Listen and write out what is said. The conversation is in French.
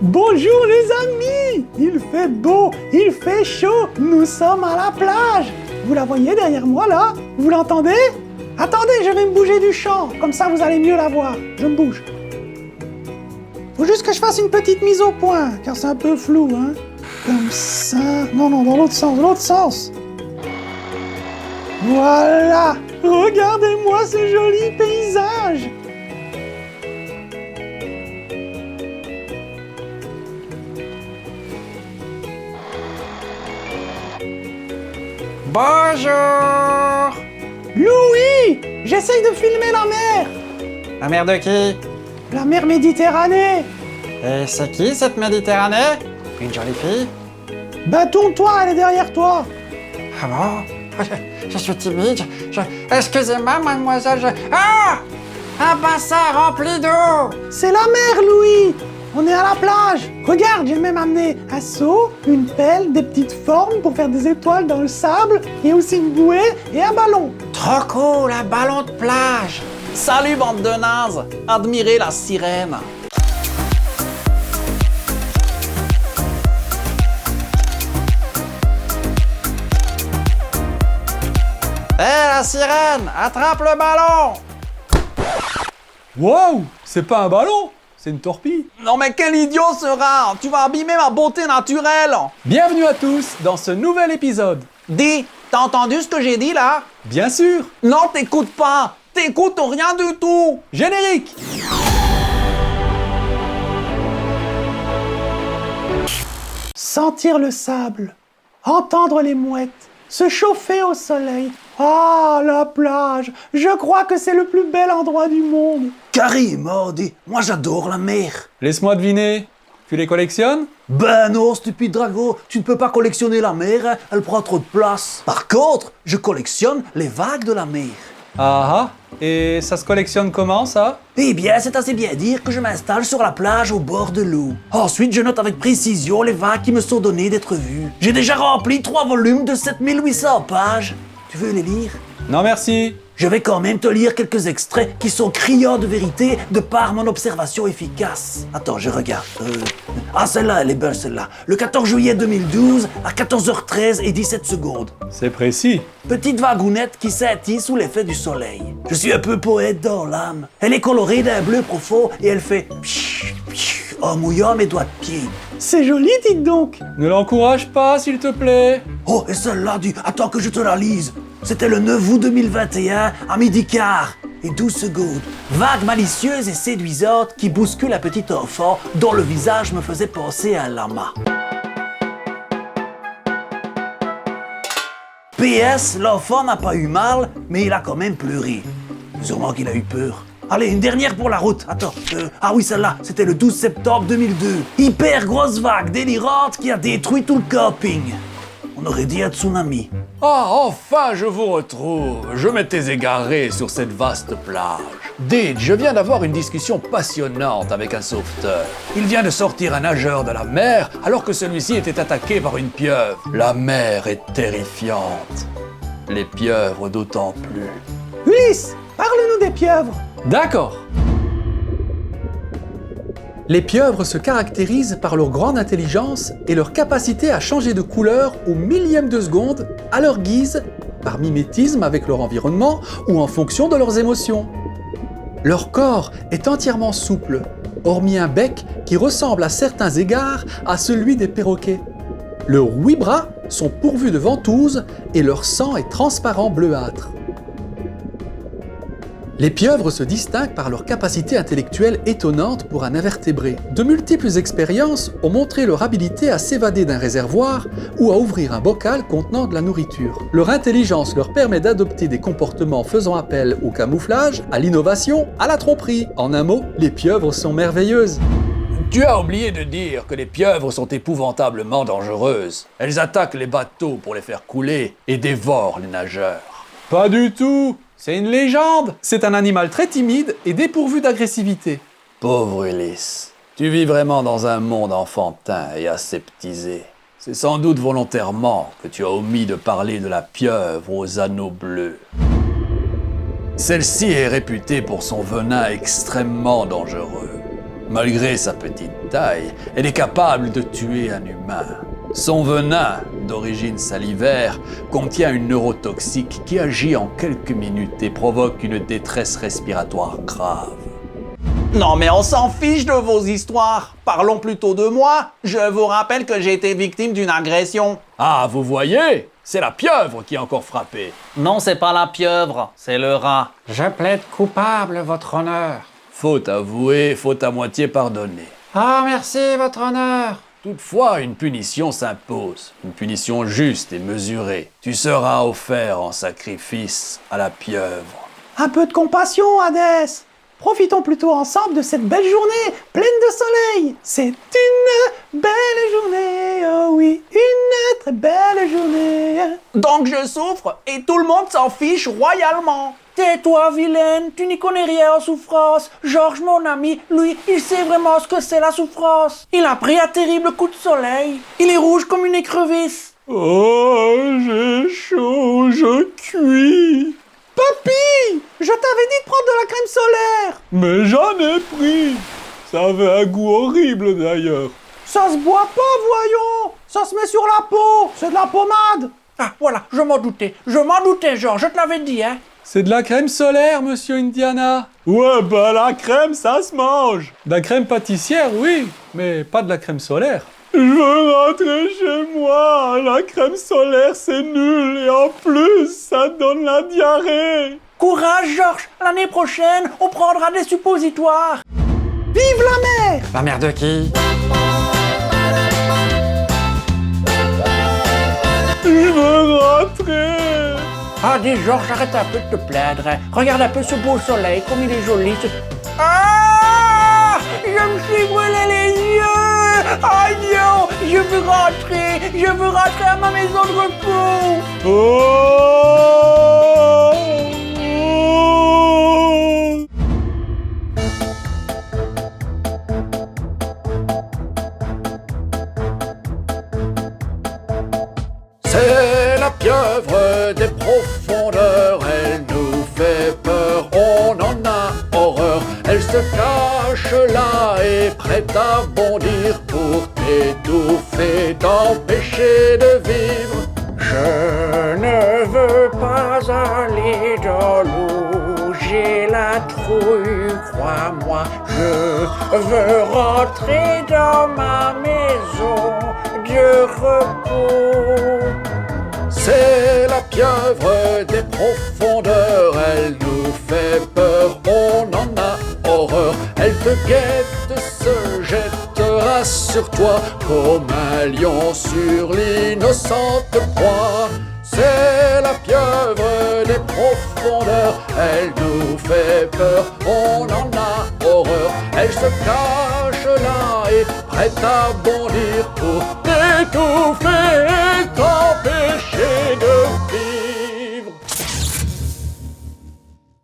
Bonjour les amis! Il fait beau, il fait chaud, nous sommes à la plage! Vous la voyez derrière moi là? Vous l'entendez? Attendez, je vais me bouger du champ, comme ça vous allez mieux la voir. Je me bouge. Faut juste que je fasse une petite mise au point, car c'est un peu flou, hein? Comme ça... Non, dans l'autre sens, Voilà! Regardez-moi ce joli paysage! Bonjour! Louis! J'essaye de filmer la mer! La mer de qui? La mer Méditerranée! Et c'est qui cette Méditerranée? Une jolie fille? Bah tourne-toi, elle est derrière toi! Ah bon? Je suis timide. Excusez-moi, mademoiselle. Ah! Un bassin rempli d'eau! C'est la mer, Louis! On est à la plage! Regarde, j'ai même amené un seau, une pelle, des petites formes pour faire des étoiles dans le sable, et aussi une bouée et un ballon. Trop cool, un ballon de plage! Salut, bande de nazes! Admirez la sirène! Hé, la sirène! Attrape le ballon! Wow! C'est pas un ballon, c'est une torpille. Non mais quel idiot ce rat! Tu vas abîmer ma beauté naturelle! Bienvenue à tous dans ce nouvel épisode. Dis, t'as entendu ce que j'ai dit là? Bien sûr, Non, t'écoutes pas! T'écoutes rien du tout! générique. Sentir le sable, entendre les mouettes, se chauffer au soleil. Ah, la plage! Je crois que c'est le plus bel endroit du monde. Carrément, dis, moi j'adore la mer. Laisse-moi deviner, tu les collectionnes? Ben non, stupide Drago, tu ne peux pas collectionner la mer, hein, elle prend trop de place. Par contre, je collectionne les vagues de la mer. Ah ah, et ça se collectionne comment ça? Eh bien, c'est assez bien dire que je m'installe sur la plage au bord de l'eau. Ensuite, je note avec précision les vagues qui me sont données d'être vues. J'ai déjà rempli 3 volumes de 7800 pages. Tu veux les lire? Non merci. Je vais quand même te lire quelques extraits qui sont criants de vérité de par mon observation efficace. Attends, je regarde. Ah, celle-là, elle est belle, celle-là. Le 14 juillet 2012, à 14h13 et 17 secondes. C'est précis. Petite vagounette qui scintille sous l'effet du soleil. Je suis un peu poète dans l'âme. Elle est colorée d'un bleu profond et elle fait pshh, pshh, en mouillant mes doigts de pied. C'est joli, dites donc! Ne l'encourage pas s'il te plaît. Oh, et celle-là, attends que je te la lise. C'était le 9 août 2021, à midi quart et 12 secondes. Vague malicieuse et séduisante qui bouscule un petit enfant dont le visage me faisait penser à un lama. PS, l'enfant n'a pas eu mal, mais il a quand même pleuré. Sûrement qu'il a eu peur. Allez, une dernière pour la route. Attends, ah oui, celle-là, c'était le 12 septembre 2002. Hyper grosse vague délirante qui a détruit tout le camping. On aurait dit un tsunami. Ah, enfin, je vous retrouve. Je m'étais égaré sur cette vaste plage. Dites, je viens d'avoir une discussion passionnante avec un sauveteur. Il vient de sortir un nageur de la mer alors que celui-ci était attaqué par une pieuvre. La mer est terrifiante. Les pieuvres d'autant plus. Ulysse, parle-nous des pieuvres! D'accord. Les pieuvres se caractérisent par leur grande intelligence et leur capacité à changer de couleur au millième de seconde, à leur guise, par mimétisme avec leur environnement ou en fonction de leurs émotions. Leur corps est entièrement souple, hormis un bec qui ressemble à certains égards à celui des perroquets. Leurs 8 bras sont pourvus de ventouses et leur sang est transparent bleuâtre. Les pieuvres se distinguent par leur capacité intellectuelle étonnante pour un invertébré. De multiples expériences ont montré leur habilité à s'évader d'un réservoir ou à ouvrir un bocal contenant de la nourriture. Leur intelligence leur permet d'adopter des comportements faisant appel au camouflage, à l'innovation, à la tromperie. En un mot, les pieuvres sont merveilleuses. Tu as oublié de dire que les pieuvres sont épouvantablement dangereuses. Elles attaquent les bateaux pour les faire couler et dévorent les nageurs. Pas du tout! C'est une légende! C'est un animal très timide et dépourvu d'agressivité. Pauvre Ulysse, tu vis vraiment dans un monde enfantin et aseptisé. C'est sans doute volontairement que tu as omis de parler de la pieuvre aux anneaux bleus. Celle-ci est réputée pour son venin extrêmement dangereux. Malgré sa petite taille, elle est capable de tuer un humain. Son venin, d'origine salivaire, contient une neurotoxique qui agit en quelques minutes et provoque une détresse respiratoire grave. Non mais on s'en fiche de vos histoires. Parlons plutôt de moi. Je vous rappelle que j'ai été victime d'une agression. Ah, vous voyez? C'est la pieuvre qui a encore frappé. Non, c'est pas la pieuvre, c'est le rat. Je plaide coupable, votre honneur. Faute avouée, faute à moitié pardonnée. Ah, merci, votre honneur. Toutefois, une punition s'impose, une punition juste et mesurée. Tu seras offert en sacrifice à la pieuvre. Un peu de compassion, Hadès. Profitons plutôt ensemble de cette belle journée, pleine de soleil. C'est une belle journée, oh oui, une très belle journée. Donc je souffre et tout le monde s'en fiche royalement. Tais-toi, vilaine, tu n'y connais rien en souffrance. Georges, mon ami, lui, il sait vraiment ce que c'est la souffrance. Il a pris un terrible coup de soleil. Il est rouge comme une écrevisse. Oh, j'ai chaud, je cuis. Papy, je t'avais dit de prendre de la crème solaire. Mais j'en ai pris. Ça avait un goût horrible d'ailleurs. Ça se boit pas, voyons. Ça se met sur la peau, c'est de la pommade. Ah, voilà, je m'en doutais, Georges, je te l'avais dit, hein. C'est de la crème solaire, monsieur Indiana. Ouais, bah la crème, ça se mange. De la crème pâtissière, oui, mais pas de la crème solaire. Je veux rentrer chez moi. La crème solaire, c'est nul. Et en plus, ça donne la diarrhée. Courage, Georges, l'année prochaine, on prendra des suppositoires. Vive la mer. La mère de qui? Je veux rentrer. Ah, dis Georges, arrête un peu de te plaindre. Hein. Regarde un peu ce beau soleil, comme il est joli. Ah! Je me suis brûlé les yeux! Ah non! Je veux rentrer à ma maison de repos! Oh! C'est la pieuvre des profondeurs, elle nous fait peur, on en a horreur. Elle se cache là et prête à bondir pour t'étouffer, t'empêcher de vivre. Je ne veux pas aller dans l'eau, j'ai la trouille, crois-moi. Je veux rentrer dans ma maison de repos. C'est la pieuvre des profondeurs, elle nous fait peur, on en a horreur. Elle te guette, se jettera sur toi comme un lion sur l'innocente proie. C'est la pieuvre des profondeurs, elle nous fait peur, on en a horreur. Elle se cache là et prête à bondir pour t'étouffer.